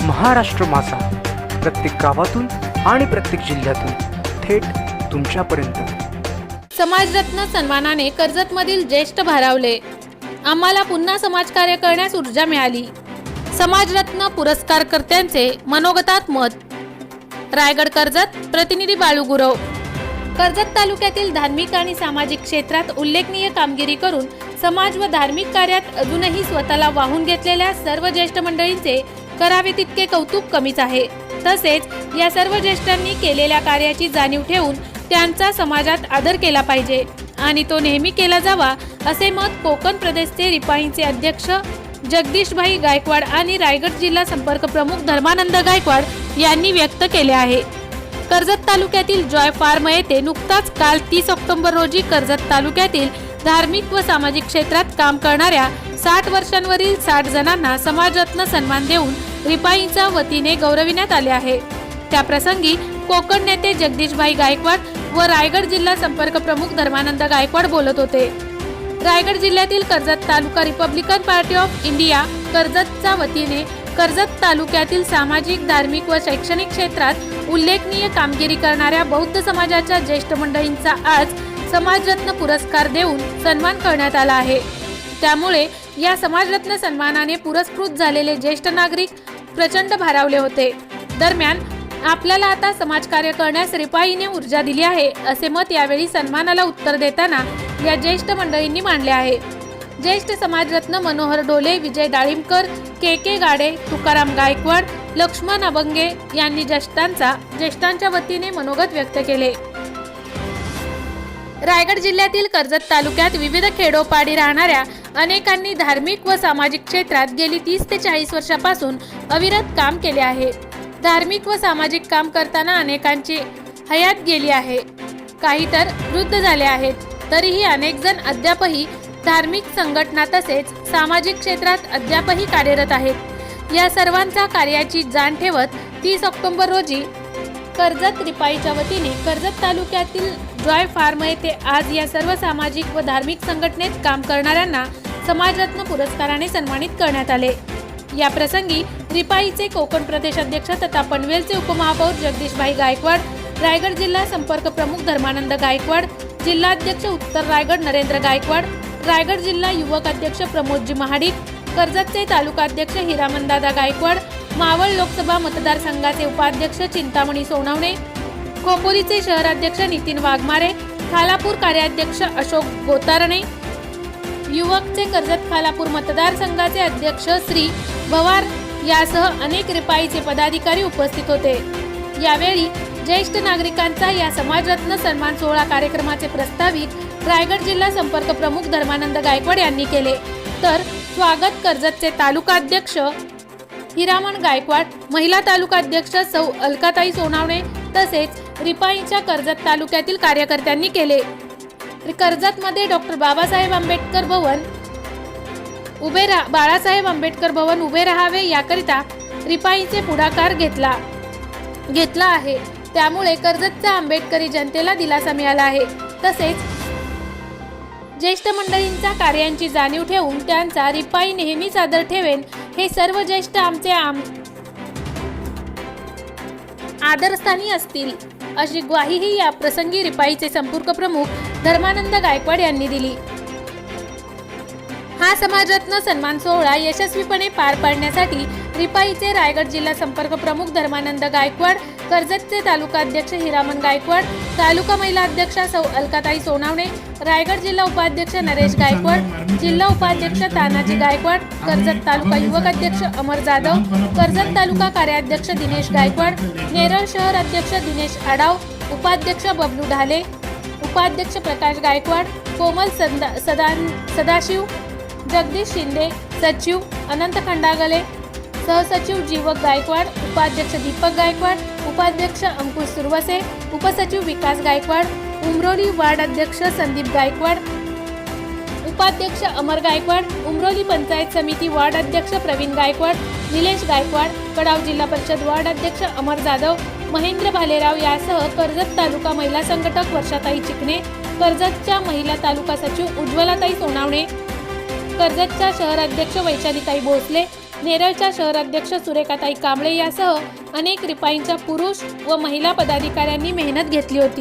महाराष्ट्र मासा प्रत्येक गावातून आणि प्रत्येक जिल्ह्यातून थेट तुमच्यापर्यंत। समाजरत्न सन्मानाने कर्जतमधील ज्येष्ठ भारावले। आम्हाला पुन्हा समाजकार्य करण्यास ऊर्जा मिळाली। समाजरत्न पुरस्कारकर्त्यांचे मनोगतात मत। रायगड कर्जत प्रतिनिधी बाळू गुरव। कर्जत तालुक्यातील धार्मिक आणि सामाजिक क्षेत्रात उल्लेखनीय कामगिरी करून समाज व धार्मिक कार्यात अजूनही स्वतःला वाहून घेतलेल्या सर्व ज्येष्ठ मंडळींचे करावे तितके कौतुक कमीच आहे। तसेच या सर्व ज्येष्ठांनी केलेल्या कार्याची जाणीव ठेवून त्यांचा समाजात आदर केला पाहिजे आणि तो नेहमी केला जावा असे मत कोकण प्रदेशचे रिपाईंचे अध्यक्ष जगदीशभाई गायकवाड आणि रायगड जिल्हा संपर्क प्रमुख धर्मानंद गायकवाड यांनी व्यक्त केले आहे। कर्जत तालुक्यातील जॉय फार्म येथे नुकताच काल 30 ऑक्टोबर रोजी कर्जत तालुक्यातील धार्मिक व सामाजिक क्षेत्रात काम करणाऱ्या 60 वर्षांवरील 60 जणांना समाजरत्न सन्मान देऊन रिपाईंच्या वतीने गौरविण्यात आले आहे। त्याप्रसंगी कोकण नेते जगदीशभाई गायकवाड व रायगड जिल्हा संपर्क प्रमुख धर्मानंद गायकवाड बोलत होते। रायगड जिल्ह्यातील कर्जत तालुका रिपब्लिकन पार्टी ऑफ इंडिया कर्जतच्या वतीने कर्जत तालुक्यातील सामाजिक, धार्मिक व शैक्षणिक क्षेत्रात उल्लेखनीय कामगिरी करणाऱ्या बौद्ध समाजाच्या ज्येष्ठ मंडळींचा आज समाजरत्न पुरस्कार देऊन सन्मान करण्यात आला आहे। त्यामुळे या समाजरत्न सन्मानाने पुरस्कृत झालेले ज्येष्ठ नागरिक प्रचंड भारावले होते। दरम्यान आपल्याला आता समाजकार्य करण्यास रिपाईने ऊर्जा दिली आहे असे मत यावेळी सन्मानाला उत्तर देताना या ज्येष्ठ मंडळींनी मांडले आहे। ज्येष्ठ समाजरत्न मनोहर डोले, विजय डाळिंबकर, के गाडे, तुकाराम गायकवाड, लक्ष्मण अभंगे यांनी ज्येष्ठांच्या वतीने मनोगत व्यक्त केले। रायगड जिल्ह्यातील कर्जत तालुक्यात विविध खेडोपाडी राहणाऱ्या अनेकांनी धार्मिक व सामाजिक क्षेत्रात गेली 30 ते 40 वर्षापासून अविरत काम केले आहे। धार्मिक व सामाजिक काम करताना अनेकांची हयात गेली आहे, काही तर वृद्ध झाले आहेत, तरीही अनेक जण अद्यापही धार्मिक संघटना तसेच सामाजिक क्षेत्रात अद्यापही कार्यरत आहेत। या सर्वांचा कार्याची जाण ठेवत 30 ऑक्टोबर रोजी कर्जत रिपाईच्या वतीने कर्जत तालुक्यातील जॉय फार्म येथे आज या सर्व सामाजिक व धार्मिक संघटनेत काम करणाऱ्यांना समाजरत्न पुरस्काराने सन्मानित करण्यात आले। या प्रसंगी रिपाईचे कोकण प्रदेश अध्यक्ष तथा पनवेलचे उपमहापौर जगदीशभाई गायकवाड, रायगड जिल्हा संपर्क प्रमुख धर्मानंद गायकवाड, जिल्हाध्यक्ष उत्तर रायगड नरेंद्र गायकवाड, रायगड जिल्हा युवक अध्यक्ष प्रमोदजी महाडिक, कर्जतचे तालुकाध्यक्ष हिरामनदादा गायकवाड, मावळ लोकसभा मतदारसंघाचे उपाध्यक्ष चिंतामणी सोनवणे, खोपोलीचे शहराध्यक्ष नितीन वाघमारे, खालापूर कार्याध्यक्ष अशोक गोतारणे, युवकचे कर्जत खालापूर मतदारसंघाचे अध्यक्ष श्री भवार यासह अनेक रिपाईचे पदाधिकारी उपस्थित होते। यावेळी ज्येष्ठ नागरिकांचा या समाजरत्न सन्मान सोहळा कार्यक्रमाचे प्रस्तावित रायगड जिल्हा संपर्क प्रमुख धर्मानंद गायकवाड यांनी केले, तर स्वागत कर्जतचे तालुकाध्यक्ष हिरामन गायकवाड, महिला तालुकाध्यक्ष सौ अलकाताई सोनावणे तसेच रिपाईच्या कर्जत तालुक्यातील कार्यकर्त्यांनी केले। कर्जतमध्ये डॉक्टर बाळासाहेब आंबेडकर भवन उभे राहावे याकरिता रिपाईचे पुढाकार घेतला आहे। त्यामुळे कर्जतच्या आंबेडकरी जनतेला दिलासा मिळाला आहे। तसेच ज्येष्ठ मंडळींच्या कार्यांची जाणीव ठेवून त्यांचा रिपाई नेहमीच आदर ठेवेन, हे सर्व ज्येष्ठ आमचे आदरस्थानी असतील अशी ग्वाहीही या प्रसंगी रिपाईचे संपर्क प्रमुख धर्मानंद गायकवाड यांनी दिली। हा समाजरत्न सन्मान सोहळा यशस्वीपणे पार पाडण्यासाठी रिपाईचे रायगड जिल्हा संपर्क प्रमुख धर्मानंद गायकवाड, कर्जतचे तालुकाध्यक्ष हिरामन गायकवाड, तालुका महिला अध्यक्षा सौ अलकाताई सोनावणे, रायगड जिल्हा उपाध्यक्ष नरेश गायकवाड, जिल्हा उपाध्यक्ष तानाजी गायकवाड, कर्जत तालुका युवक अध्यक्ष अमर जाधव, कर्जत तालुका कार्याध्यक्ष दिनेश गायकवाड, नेरळ शहर अध्यक्ष दिनेश आडाव, उपाध्यक्ष बबलू ढाले, उपाध्यक्ष प्रकाश गायकवाड, कोमल सदाशिव, जगदीश शिंदे, सचिव अनंत खंडागले, सहसचिव जीवक गायकवाड, उपाध्यक्ष दीपक गायकवाड, उपाध्यक्ष अंकुश सुरवसे, उपसचिव विकास गायकवाड, उमरोली वार्ड अध्यक्ष संदीप गायकवाड, उपाध्यक्ष अमर गायकवाड, उमरोली पंचायत समिती वार्ड अध्यक्ष प्रवीण गायकवाड, निलेश गायकवाड, कडाव जिल्हा परिषद वार्ड अध्यक्ष अमर जाधव, महेंद्र भालेराव यासह कर्जत तालुका महिला संघटक वर्षाताई चिकणे, कर्जतच्या महिला तालुका सचिव उज्ज्वलाताई सोनावणे, कर्जतच्या शहर अध्यक्ष वैशालीताई भोसले, नेरळच्या शहराध्यक्ष सुरेखाताई कांबळे यासह अनेक रिपाईंच्या पुरुष व महिला पदाधिकाऱ्यांनी मेहनत घेतली होती.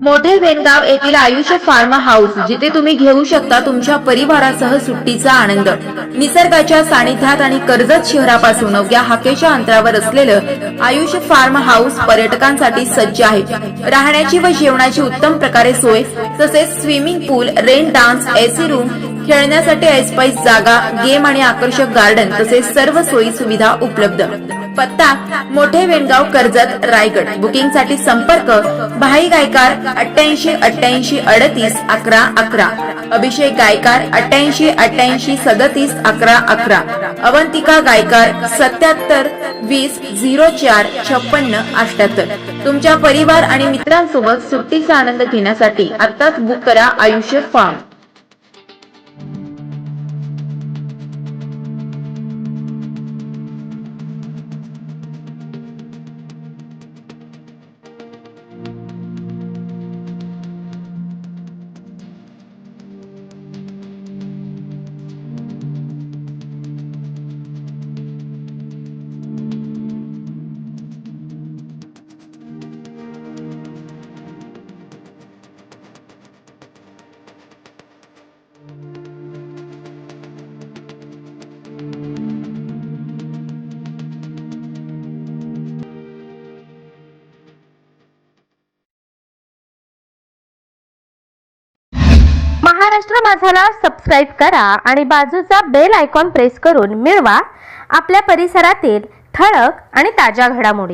मोठे वेणगाव येथील आयुष फार्म हाऊस, जिथे तुम्ही घेऊ शकता तुमच्या परिवारासह सुट्टीचा आनंद. निसर्गाच्या सानिध्यात आणि कर्जत शहरापासून अवघ्या हाकेच्या अंतरावर असलेलं आयुष फार्म हाऊस पर्यटकांसाठी सज्ज आहे. राहण्याची व जेवणाची उत्तम प्रकारे सोय, तसेच स्विमिंग पूल, रेन डान्स, एसी रूम, खेळण्यासाठी ऐसपैस जागा, गेम आणि आकर्षक गार्डन तसेच सर्व सोयी सुविधा उपलब्ध. पत्ता मोठे वेणगाव, कर्जत, रायगड. बुकिंग साठी संपर्क भाई गायकार 88 88 38 11 11, अभिषेक गायकार 88 88 37 11 11, अवंतिका गायकार 77 20 04 56 78. तुमच्या परिवार आणि मित्रांसोबत सुट्टीचा आनंद घेण्यासाठी आत्ताच बुक करा आयुष्य फार्म. महाराष्ट्र माझाला सबस्क्राईब करा आणि बाजूचा बेल आयकॉन प्रेस करून मिळवा आपल्या परिसरातील ठळक आणि ताज्या घडामोडी.